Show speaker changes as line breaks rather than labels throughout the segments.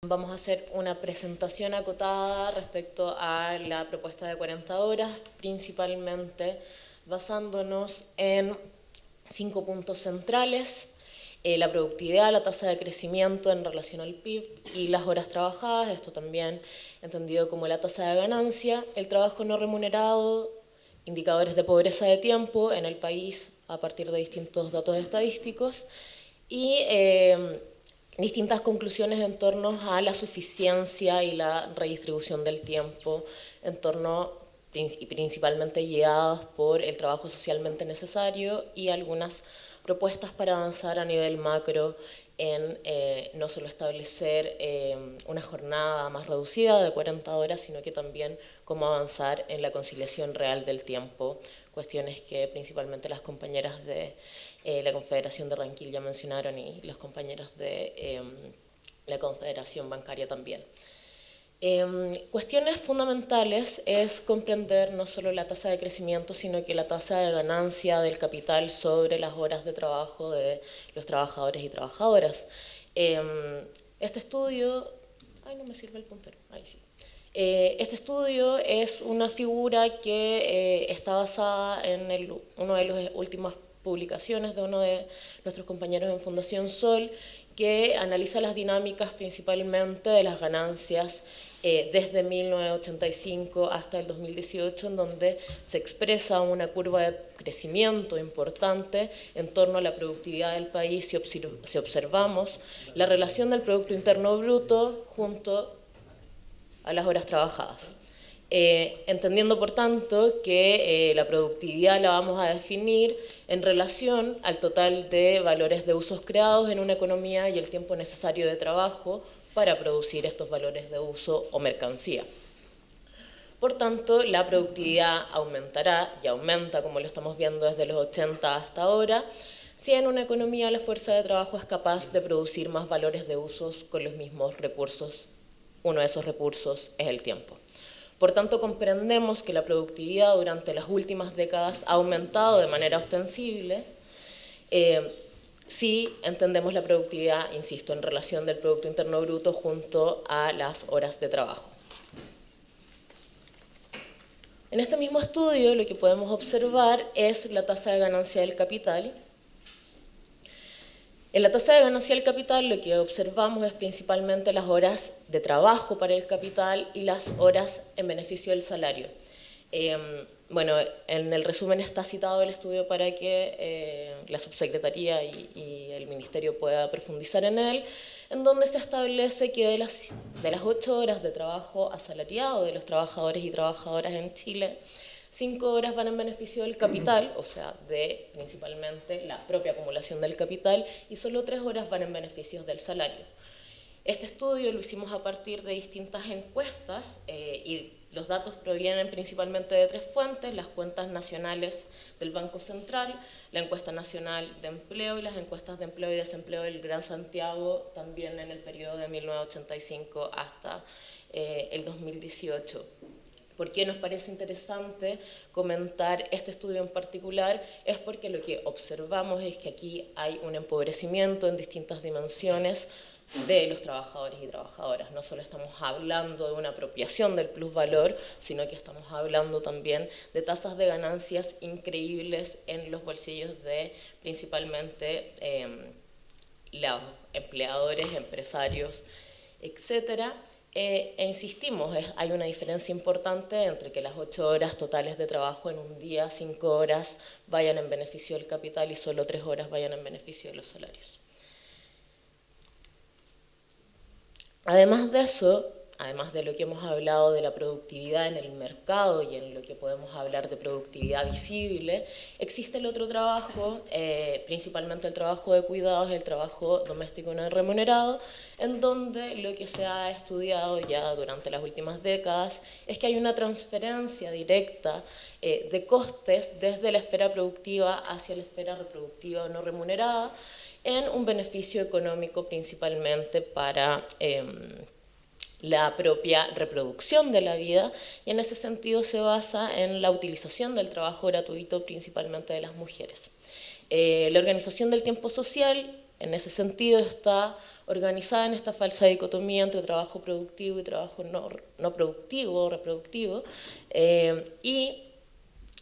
Vamos a hacer una presentación acotada respecto a la propuesta de 40 horas, principalmente basándonos en 5 puntos centrales: la productividad, la tasa de crecimiento en relación al PIB y las horas trabajadas, esto también entendido como la tasa de ganancia, el trabajo no remunerado, indicadores de pobreza de tiempo en el país a partir de distintos datos estadísticos y distintas conclusiones en torno a la suficiencia y la redistribución del tiempo, en torno principalmente guiadas por el trabajo socialmente necesario y algunas propuestas para avanzar a nivel macro en no solo establecer una jornada más reducida de 40 horas, sino que también cómo avanzar en la conciliación real del tiempo, cuestiones que principalmente las compañeras de la Confederación de Ranquil ya mencionaron y los compañeros de la Confederación Bancaria también. Cuestiones fundamentales es comprender no solo la tasa de crecimiento, sino que la tasa de ganancia del capital sobre las horas de trabajo de los trabajadores y trabajadoras. Este estudio... Ay, no me sirve el puntero. Ahí sí. Este estudio es una figura que está basada en una de las últimas publicaciones de uno de nuestros compañeros en Fundación Sol, que analiza las dinámicas principalmente de las ganancias desde 1985 hasta el 2018, en donde se expresa una curva de crecimiento importante en torno a la productividad del país si observamos la relación del Producto Interno Bruto junto a las horas trabajadas. Entendiendo, por tanto, que la productividad la vamos a definir en relación al total de valores de usos creados en una economía y el tiempo necesario de trabajo para producir estos valores de uso o mercancía. Por tanto, la productividad aumentará y aumenta, como lo estamos viendo desde los 80 hasta ahora, si en una economía la fuerza de trabajo es capaz de producir más valores de usos con los mismos recursos. Uno de esos recursos es el tiempo. Por tanto, comprendemos que la productividad durante las últimas décadas ha aumentado de manera ostensible si entendemos la productividad, insisto, en relación del Producto Interno Bruto junto a las horas de trabajo. En este mismo estudio lo que podemos observar es la tasa de ganancia del capital. En la tasa de ganancia del capital lo que observamos es principalmente las horas de trabajo para el capital y las horas en beneficio del salario. Bueno, en el resumen está citado el estudio para que la subsecretaría y el ministerio pueda profundizar en él, en donde se establece que de las 8 horas de trabajo asalariado de los trabajadores y trabajadoras en Chile, 5 horas van en beneficio del capital, o sea, de principalmente la propia acumulación del capital, y solo 3 horas van en beneficios del salario. Este estudio lo hicimos a partir de distintas encuestas y los datos provienen principalmente de 3 fuentes: las cuentas nacionales del Banco Central, la encuesta nacional de empleo y las encuestas de empleo y desempleo del Gran Santiago, también en el periodo de 1985 hasta el 2018. ¿Por qué nos parece interesante comentar este estudio en particular? Es porque lo que observamos es que aquí hay un empobrecimiento en distintas dimensiones de los trabajadores y trabajadoras. No solo estamos hablando de una apropiación del plusvalor, sino que estamos hablando también de tasas de ganancias increíbles en los bolsillos de principalmente los empleadores, empresarios, etcétera. Insistimos, hay una diferencia importante entre que las 8 horas totales de trabajo en un día, 5 horas vayan en beneficio del capital y solo 3 horas vayan en beneficio de los salarios. Además de eso, además de lo que hemos hablado de la productividad en el mercado y en lo que podemos hablar de productividad visible, existe el otro trabajo, principalmente el trabajo de cuidados, el trabajo doméstico no remunerado, en donde lo que se ha estudiado ya durante las últimas décadas es que hay una transferencia directa de costes desde la esfera productiva hacia la esfera reproductiva no remunerada, en un beneficio económico principalmente para la propia reproducción de la vida, y en ese sentido se basa en la utilización del trabajo gratuito principalmente de las mujeres. La organización del tiempo social En ese sentido está organizada en esta falsa dicotomía entre trabajo productivo y trabajo no productivo o reproductivo, y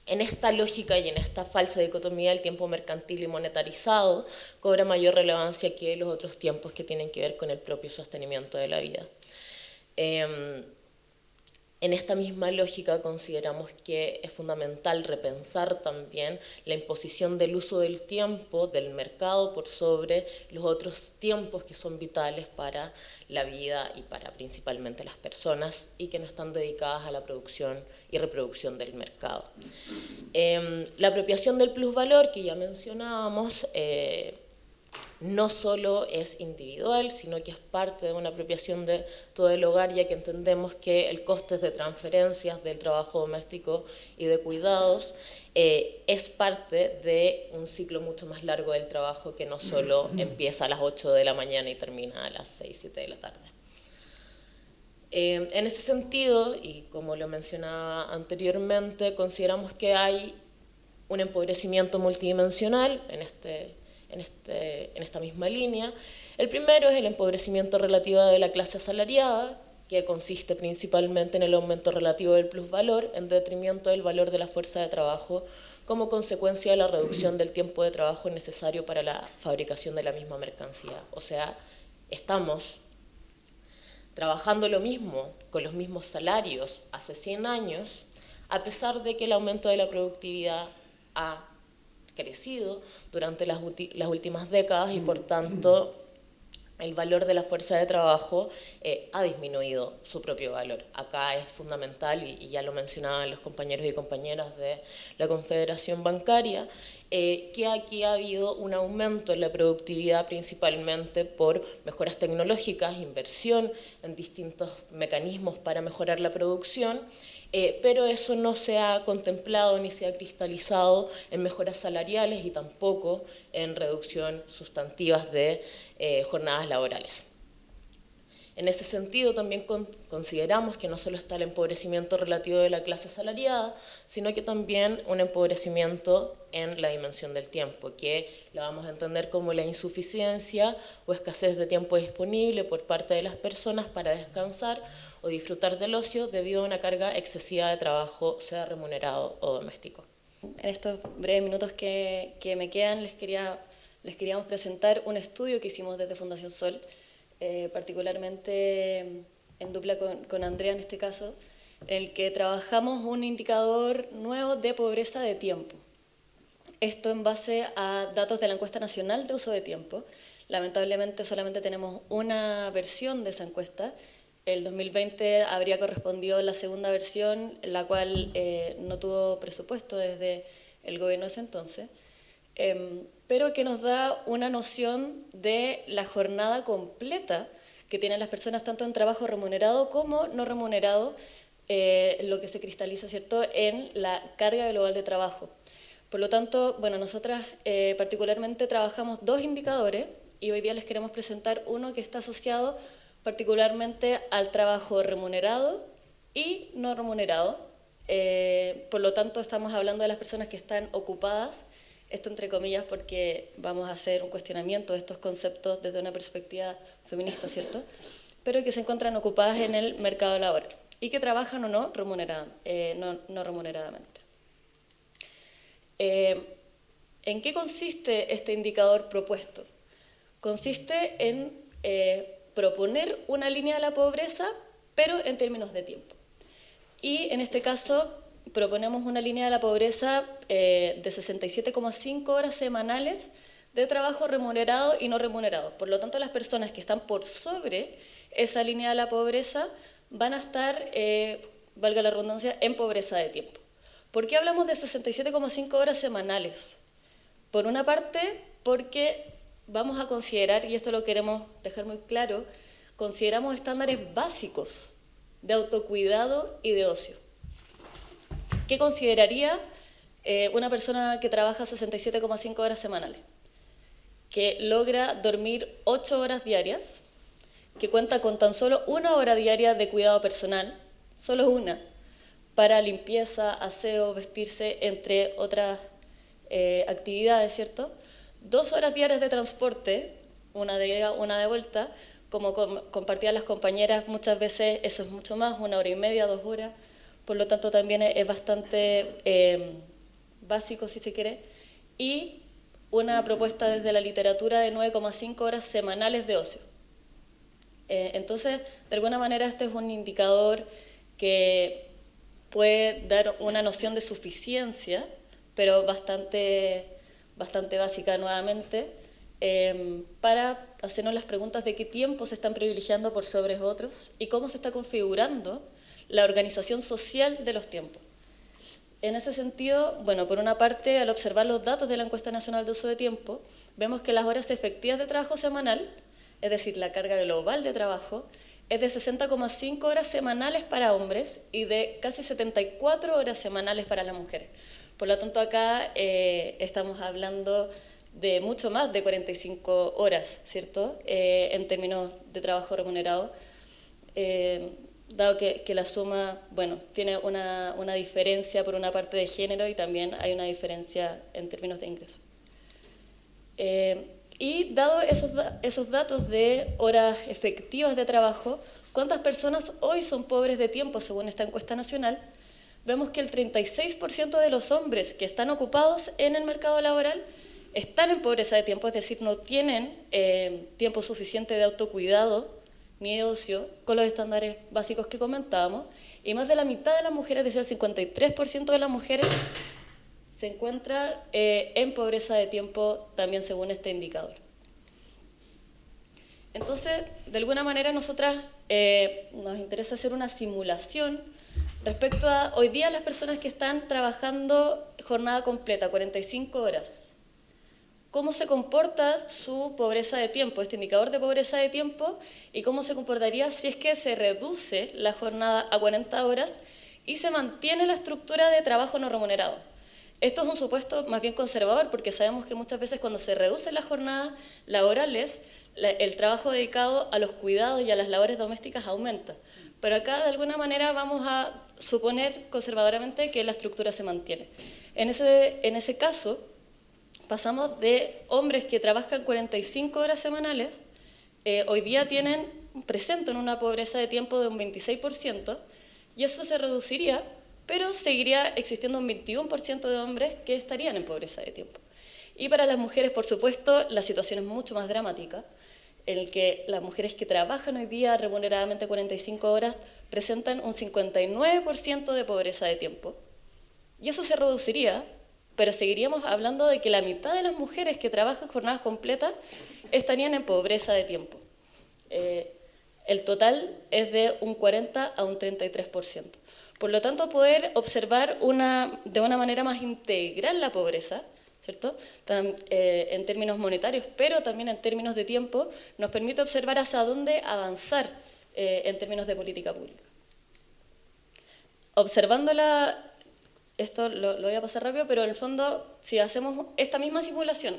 en esta lógica y en esta falsa dicotomía el tiempo mercantil y monetarizado cobra mayor relevancia que los otros tiempos que tienen que ver con el propio sostenimiento de la vida. En esta misma lógica consideramos que es fundamental repensar también la imposición del uso del tiempo del mercado por sobre los otros tiempos que son vitales para la vida y para principalmente las personas y que no están dedicadas a la producción y reproducción del mercado. La apropiación del plusvalor que ya mencionábamos no solo es individual, sino que es parte de una apropiación de todo el hogar, ya que entendemos que el coste de transferencias del trabajo doméstico y de cuidados es parte de un ciclo mucho más largo del trabajo que no solo empieza a las 8 de la mañana y termina a las 6, 7 de la tarde. En ese sentido, y como lo mencionaba anteriormente, consideramos que hay un empobrecimiento multidimensional en esta misma línea. El primero es el empobrecimiento relativo de la clase asalariada, que consiste principalmente en el aumento relativo del plusvalor en detrimento del valor de la fuerza de trabajo como consecuencia de la reducción del tiempo de trabajo necesario para la fabricación de la misma mercancía. O sea, estamos trabajando lo mismo, con los mismos salarios hace 100 años, a pesar de que el aumento de la productividad ha crecido durante las últimas décadas y por tanto el valor de la fuerza de trabajo ha disminuido su propio valor. Acá es fundamental, y ya lo mencionaban los compañeros y compañeras de la Confederación Bancaria, que aquí ha habido un aumento en la productividad principalmente por mejoras tecnológicas, inversión en distintos mecanismos para mejorar la producción, pero eso no se ha contemplado ni se ha cristalizado en mejoras salariales y tampoco en reducción sustantivas de jornadas laborales. En ese sentido también consideramos que no solo está el empobrecimiento relativo de la clase asalariada, sino que también un empobrecimiento en la dimensión del tiempo, que la vamos a entender como la insuficiencia o escasez de tiempo disponible por parte de las personas para descansar o disfrutar del ocio debido a una carga excesiva de trabajo, sea remunerado o doméstico.
En estos breves minutos que me quedan les queríamos presentar un estudio que hicimos desde Fundación Sol, particularmente en dupla con Andrea en este caso, en el que trabajamos un indicador nuevo de pobreza de tiempo. Esto en base a datos de la Encuesta Nacional de Uso de Tiempo. Lamentablemente solamente tenemos una versión de esa encuesta. El 2020 habría correspondido la segunda versión, la cual no tuvo presupuesto desde el gobierno de ese entonces, pero que nos da una noción de la jornada completa que tienen las personas tanto en trabajo remunerado como no remunerado, lo que se cristaliza, ¿cierto?, en la carga global de trabajo. Por lo tanto, bueno, nosotras particularmente trabajamos dos indicadores y hoy día les queremos presentar uno que está asociado particularmente al trabajo remunerado y no remunerado. Por lo tanto, estamos hablando de las personas que están ocupadas, esto entre comillas porque vamos a hacer un cuestionamiento de estos conceptos desde una perspectiva feminista, ¿cierto? Pero que se encuentran ocupadas en el mercado laboral y que trabajan o no, no remuneradamente. ¿En qué consiste este indicador propuesto? Consiste en proponer una línea de la pobreza, pero en términos de tiempo. Y en este caso proponemos una línea de la pobreza de 67,5 horas semanales de trabajo remunerado y no remunerado. Por lo tanto, las personas que están por sobre esa línea de la pobreza van a estar, valga la redundancia, en pobreza de tiempo. ¿Por qué hablamos de 67,5 horas semanales? Por una parte, porque vamos a considerar, y esto lo queremos dejar muy claro, consideramos estándares básicos de autocuidado y de ocio. ¿Qué consideraría una persona que trabaja 67,5 horas semanales? Que logra dormir 8 horas diarias, que cuenta con tan solo 1 hora diaria de cuidado personal, solo una, para limpieza, aseo, vestirse, entre otras actividades, ¿cierto? 2 horas diarias de transporte una de ida, una de vuelta. Como compartían las compañeras, muchas veces eso es mucho más, 1 hora y media, 2 horas. Por lo tanto, también es bastante básico, si se quiere. Y una propuesta desde la literatura de 9,5 horas semanales de ocio. Entonces, de alguna manera, este es un indicador que puede dar una noción de suficiencia, pero bastante básica nuevamente, para hacernos las preguntas de qué tiempo se están privilegiando por sobre otros y cómo se está configurando la organización social de los tiempos. En ese sentido, bueno, por una parte, al observar los datos de la Encuesta Nacional de Uso de Tiempo, vemos que las horas efectivas de trabajo semanal, es decir, la carga global de trabajo, es de 60,5 horas semanales para hombres y de casi 74 horas semanales para las mujeres. Por lo tanto, acá estamos hablando de mucho más de 45 horas, ¿cierto?, en términos de trabajo remunerado, dado que la suma, bueno, tiene una diferencia por una parte de género y también hay una diferencia en términos de ingreso. Y dado esos datos de horas efectivas de trabajo, ¿cuántas personas hoy son pobres de tiempo según esta encuesta nacional? Vemos que el 36% de los hombres que están ocupados en el mercado laboral están en pobreza de tiempo, es decir, no tienen tiempo suficiente de autocuidado ni de ocio con los estándares básicos que comentábamos, y más de la mitad de las mujeres, es decir, el 53% de las mujeres se encuentra en pobreza de tiempo también según este indicador. Entonces, de alguna manera nosotras nos interesa hacer una simulación respecto a hoy día las personas que están trabajando jornada completa, 45 horas. ¿Cómo se comporta su pobreza de tiempo, este indicador de pobreza de tiempo, y cómo se comportaría si es que se reduce la jornada a 40 horas y se mantiene la estructura de trabajo no remunerado? Esto es un supuesto más bien conservador, porque sabemos que muchas veces cuando se reducen las jornadas laborales, el trabajo dedicado a los cuidados y a las labores domésticas aumenta. Pero acá, de alguna manera, vamos a suponer conservadoramente que la estructura se mantiene. En ese caso, pasamos de hombres que trabajan 45 horas semanales, hoy día presentan una pobreza de tiempo de un 26%, y eso se reduciría, pero seguiría existiendo un 21% de hombres que estarían en pobreza de tiempo. Y para las mujeres, por supuesto, la situación es mucho más dramática, en el que las mujeres que trabajan hoy día remuneradamente 45 horas presentan un 59% de pobreza de tiempo. Y eso se reduciría, pero seguiríamos hablando de que la mitad de las mujeres que trabajan jornadas completas estarían en pobreza de tiempo. El total es de un 40 a un 33%. Por lo tanto, poder observar de una manera más integral la pobreza, ¿cierto?, en términos monetarios, pero también en términos de tiempo, nos permite observar hacia dónde avanzar en términos de política pública. Observándola, esto lo voy a pasar rápido, pero en el fondo, si hacemos esta misma simulación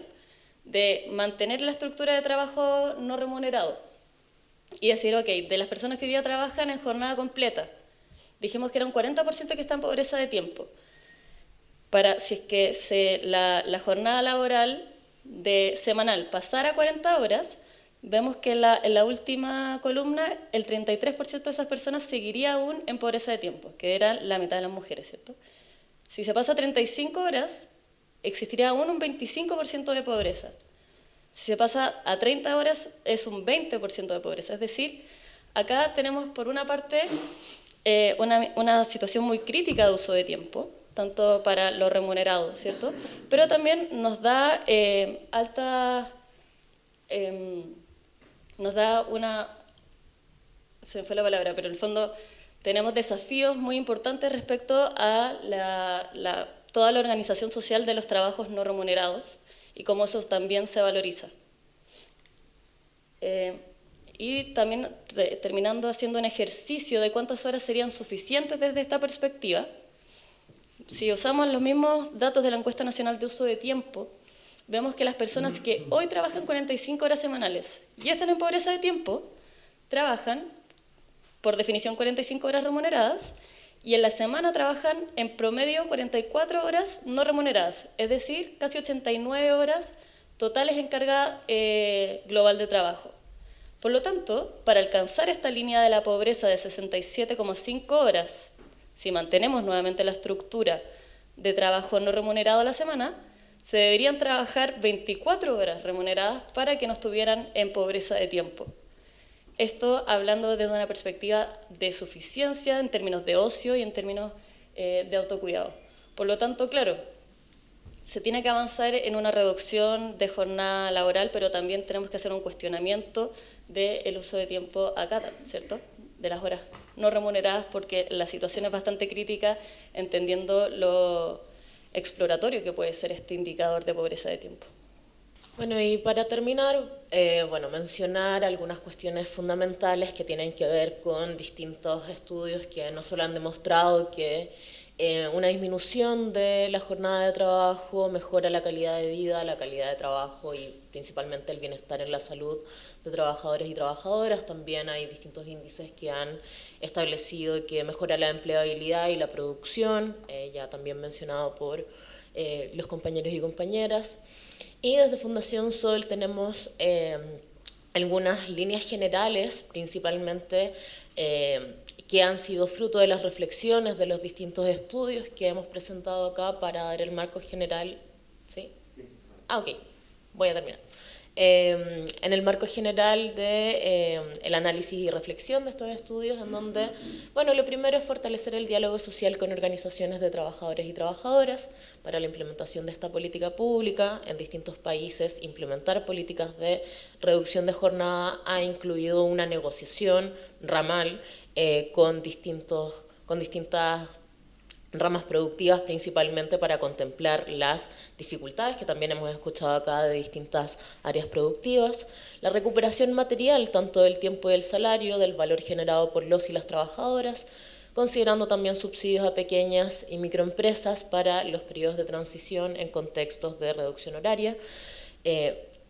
de mantener la estructura de trabajo no remunerado y decir, ok, de las personas que hoy día trabajan en jornada completa, dijimos que era un 40% que está en pobreza de tiempo. Si es que la jornada laboral semanal pasara a 40 horas, vemos que en la última columna el 33% de esas personas seguiría aún en pobreza de tiempo, que era la mitad de las mujeres, ¿cierto? Si se pasa a 35 horas, existiría aún un 25% de pobreza. Si se pasa a 30 horas, es un 20% de pobreza. Es decir, acá tenemos por una parte una situación muy crítica de uso de tiempo, tanto para lo remunerado, ¿cierto? Pero también nos da se me fue la palabra, pero en el fondo tenemos desafíos muy importantes respecto a toda la organización social de los trabajos no remunerados y cómo eso también se valoriza. Y también terminando haciendo un ejercicio de cuántas horas serían suficientes desde esta perspectiva. Si usamos los mismos datos de la Encuesta Nacional de Uso de Tiempo, vemos que las personas que hoy trabajan 45 horas semanales y están en pobreza de tiempo, trabajan, por definición, 45 horas remuneradas, y en la semana trabajan en promedio 44 horas no remuneradas, es decir, casi 89 horas totales en carga global de trabajo. Por lo tanto, para alcanzar esta línea de la pobreza de 67,5 horas, si mantenemos nuevamente la estructura de trabajo no remunerado a la semana, se deberían trabajar 24 horas remuneradas para que no estuvieran en pobreza de tiempo. Esto hablando desde una perspectiva de suficiencia en términos de ocio y en términos de autocuidado. Por lo tanto, claro, se tiene que avanzar en una reducción de jornada laboral, pero también tenemos que hacer un cuestionamiento del uso de tiempo acá, ¿cierto? De las horas no remuneradas, porque la situación es bastante crítica, entendiendo lo exploratorio que puede ser este indicador de pobreza de tiempo.
Bueno, y para terminar, mencionar algunas cuestiones fundamentales que tienen que ver con distintos estudios que no solo han demostrado que una disminución de la jornada de trabajo mejora la calidad de vida, la calidad de trabajo y principalmente el bienestar en la salud de trabajadores y trabajadoras. También hay distintos índices que han establecido que mejora la empleabilidad y la producción, ya también mencionado por los compañeros y compañeras. Y desde Fundación Sol tenemos algunas líneas generales, principalmente que han sido fruto de las reflexiones de los distintos estudios que hemos presentado acá para dar el marco general. ¿Sí? Ok, voy a terminar. En el marco general de el análisis y reflexión de estos estudios, en donde, lo primero es fortalecer el diálogo social con organizaciones de trabajadores y trabajadoras para la implementación de esta política pública. En distintos países, implementar políticas de reducción de jornada ha incluido una negociación ramal con distintas ramas productivas, principalmente para contemplar las dificultades que también hemos escuchado acá de distintas áreas productivas, la recuperación material tanto del tiempo y del salario, del valor generado por los y las trabajadoras, considerando también subsidios a pequeñas y microempresas para los periodos de transición en contextos de reducción horaria,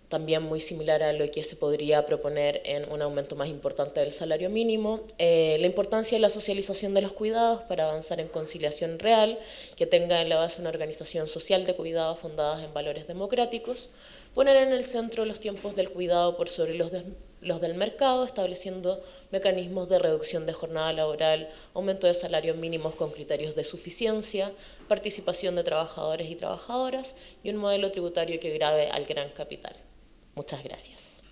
también muy similar a lo que se podría proponer en un aumento más importante del salario mínimo, la importancia de la socialización de los cuidados para avanzar en conciliación real, que tenga en la base una organización social de cuidados fundadas en valores democráticos, poner en el centro los tiempos del cuidado por sobre los del mercado, estableciendo mecanismos de reducción de jornada laboral, aumento de salarios mínimos con criterios de suficiencia, participación de trabajadores y trabajadoras y un modelo tributario que grave al gran capital. Muchas gracias.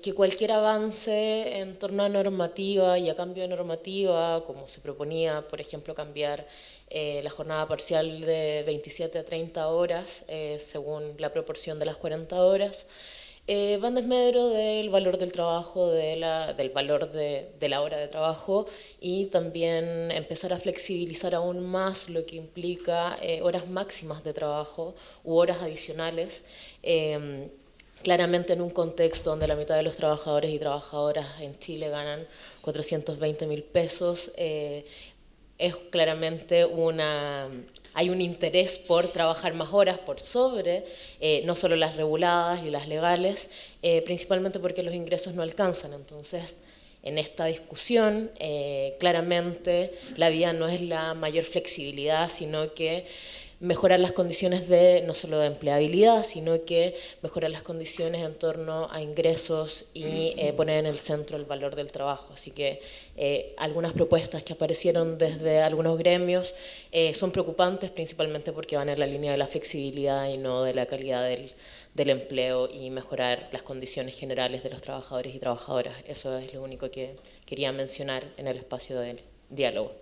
Que cualquier avance en torno a normativa y a cambio de normativa, como se proponía, por ejemplo, cambiar la jornada parcial de 27 a 30 horas, según la proporción de las 40 horas, va en desmedro del valor del trabajo, del valor de la hora de trabajo, y también empezar a flexibilizar aún más lo que implica horas máximas de trabajo u horas adicionales, claramente en un contexto donde la mitad de los trabajadores y trabajadoras en Chile ganan 420.000 pesos, es claramente hay un interés por trabajar más horas por sobre, no solo las reguladas y las legales, principalmente porque los ingresos no alcanzan. Entonces, en esta discusión, claramente la vía no es la mayor flexibilidad, sino que mejorar las condiciones no solo de empleabilidad, sino que mejorar las condiciones en torno a ingresos y poner en el centro el valor del trabajo. Así que algunas propuestas que aparecieron desde algunos gremios son preocupantes, principalmente porque van en la línea de la flexibilidad y no de la calidad del empleo y mejorar las condiciones generales de los trabajadores y trabajadoras. Eso es lo único que quería mencionar en el espacio del diálogo.